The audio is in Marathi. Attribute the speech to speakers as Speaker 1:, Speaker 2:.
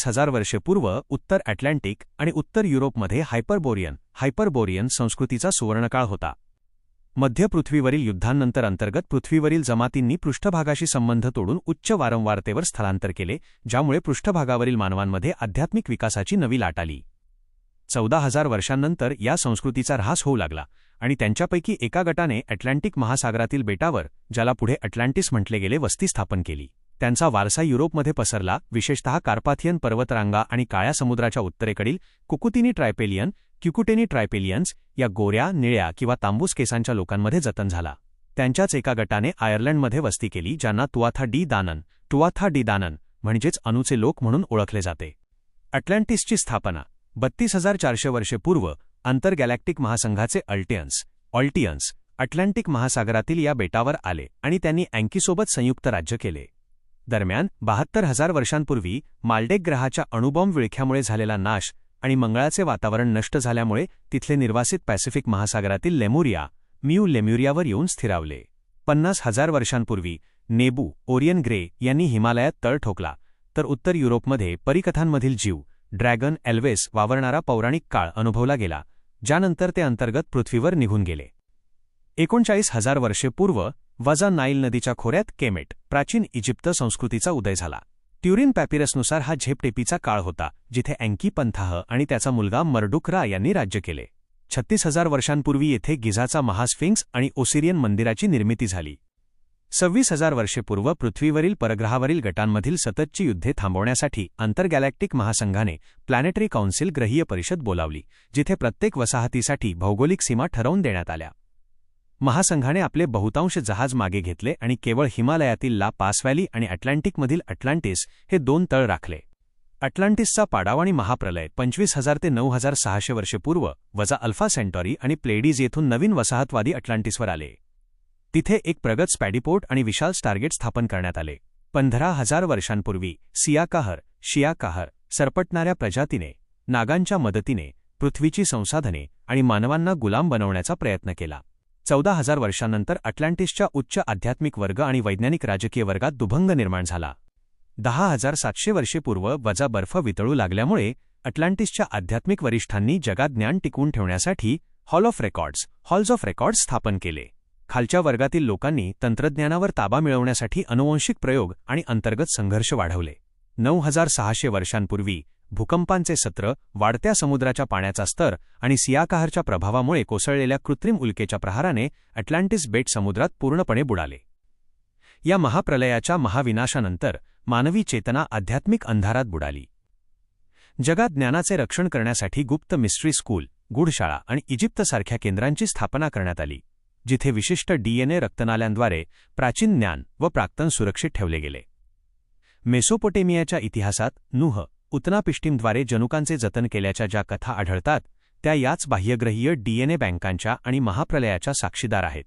Speaker 1: हजार वर्षे पूर्व उत्तर अटलांटिक आणि उत्तर युरोपमध्ये हायपरबोरियन संस्कृतीचा सुवर्णकाळ होता. मध्य पृथ्वीवरील युद्धांनंतर अंतर्गत पृथ्वीवरील जमातींनी पृष्ठभागाशी संबंध तोडून उच्च वारंवारतेवर स्थलांतर केले, ज्यामुळे पृष्ठभागावरील मानवांमध्ये आध्यात्मिक विकासाची नवी लाट आली. 14,000 वर्षांनंतर या संस्कृतीचा ऱ्हास होऊ लागला आणि त्यांच्यापैकी एका गटाने अटलांटिक महासागरातील बेटावर, ज्याला पुढे अटलांटिस म्हटले गेले, वस्ती स्थापन केली. त्यांचा वारसा युरोपमध्ये पसरला, विशेषतः कार्पाथियन पर्वतरांगा आणि काळ्या समुद्राच्या उत्तरेकडील क्युकुटेनी ट्रायपेलियन्स या गोऱ्या, निळ्या किंवा तांबूस केसांच्या लोकांमध्ये जतन झाला. त्यांच्याच एका गटाने आयर्लंडमध्ये वस्ती केली, ज्यांना तुआथा डी दानन म्हणजेच अणूचे लोक म्हणून ओळखले जाते. अटलांटिसची स्थापना 32,400 वर्षे पूर्व आंतरगॅलॅक्टिक महासंघाचे ऑल्टियन्स अटलांटिक महासागरातील या बेटावर आले आणि त्यांनी अँकीसोबत संयुक्त राज्य केले. दरम्यान 72,000 वर्षांपूर्वी माल्डेक ग्रहाच्या अणुबॉम्ब विळख्यामुळे झालेला नाश आणि मंगळाचे वातावरण नष्ट झाल्यामुळे तिथले निर्वासित पॅसिफिक महासागरातील लेम्युरियावर येऊन स्थिरावले. 50,000 वर्षांपूर्वी नेबू ओरियन ग्रे यांनी हिमालयात तळ ठोकला, तर उत्तर युरोपमध्ये परिकथांमधील जीव ड्रॅगन एल्वेस वावरणारा पौराणिक काळ अनुभवला गेला, ज्यानंतर ते अंतर्गत पृथ्वीवर निघून गेले. 39,000 वर्षे पूर्व नाईल नदीच्या खोऱ्यात केमेट प्राचीन इजिप्त संस्कृतीचा उदय झाला. ट्युरिन पॅपिरसनुसार हा झेपटेपीचा काळ होता, जिथे अँकी पंथाह आणि त्याचा मुलगा मर्डुक रा यांनी राज्य केले. 36,000 वर्षांपूर्वी येथे गिझाचा महास्फिंक्स आणि ओसिरियन मंदिराची निर्मिती झाली. 26,000 वर्षे पूर्व पृथ्वीवरील परग्रहावरील गटांमधील सततची युद्धे थांबवण्यासाठी आंतरगॅलॅक्टिक महासंघाने प्लॅनेटरी काउन्सिल ग्रहीय परिषद बोलावली, जिथे प्रत्येक वसाहतीसाठी भौगोलिक सीमा ठरवून देण्यात आल्या. महासंघाने आपले बहुतांश जहाज मागे घेतले आणि केवळ हिमालयातील ला पास व्हॅली आणि अटलांटिकमधील अटलांटिस हे 2 तळ राखले. अटलांटिसचा पाडाव आणि महाप्रलय 25,000 ते 9,600 वर्षे पूर्व अल्फा सेंटॉरी आणि प्लेडीज येथून नवीन वसाहतवादी अटलांटिसवर आले. तिथे एक प्रगत स्पॅडीपोर्ट आणि विशाल स्टारगेट स्थापन करण्यात आले. 15,000 वर्षांपूर्वी शियाकाहर सरपटणाऱ्या प्रजातीने नागांच्या मदतीने पृथ्वीची संसाधने आणि मानवांना गुलाम बनवण्याचा प्रयत्न केला. 14,000 वर्षांनंतर अटलांटिसच्या उच्च आध्यात्मिक वर्ग आणि वैज्ञानिक राजकीय वर्गात दुभंग निर्माण झाला. 10,700 वर्षे पूर्व बर्फ वितळू लागल्यामुळे अटलांटिसच्या आध्यात्मिक वरिष्ठांनी जगात ज्ञान टिकवून ठेवण्यासाठी हॉल्स ऑफ रेकॉर्ड्स स्थापन केले. खालच्या वर्गातील लोकांनी तंत्रज्ञानावर ताबा मिळवण्यासाठी अनुवंशिक प्रयोग आणि अंतर्गत संघर्ष वाढवले. 9,600 वर्षांपूर्वी भूकंपांचे सत्र, वाढत्या समुद्राच्या पाण्याचा स्तर आणि सियाकाहरच्या प्रभावामुळे कोसळलेल्या कृत्रिम उल्केच्या प्रहाराने अटलांटिस बेट समुद्रात पूर्णपणे बुडाले. या महाप्रलयाच्या महाविनाशानंतर मानवी चेतना आध्यात्मिक अंधारात बुडाली. जगात ज्ञानाचे रक्षण करण्यासाठी गुप्त मिस्ट्री स्कूल, गूढशाळा आणि इजिप्तसारख्या केंद्रांची स्थापना करण्यात आली, जिथे विशिष्ट DNA रक्तनाल्यांद्वारे प्राचीन ज्ञान व प्राक्तन सुरक्षित ठेवले गेले. मेसोपोटेमियाच्या इतिहासात नूह उत्नापिष्टीमद्वारे जनुकांचे जतन केल्याच्या ज्या कथा आढळतात, त्या याच बाह्यग्रहीय DNA बँकांच्या आणि महाप्रलयाच्या साक्षीदार आहेत.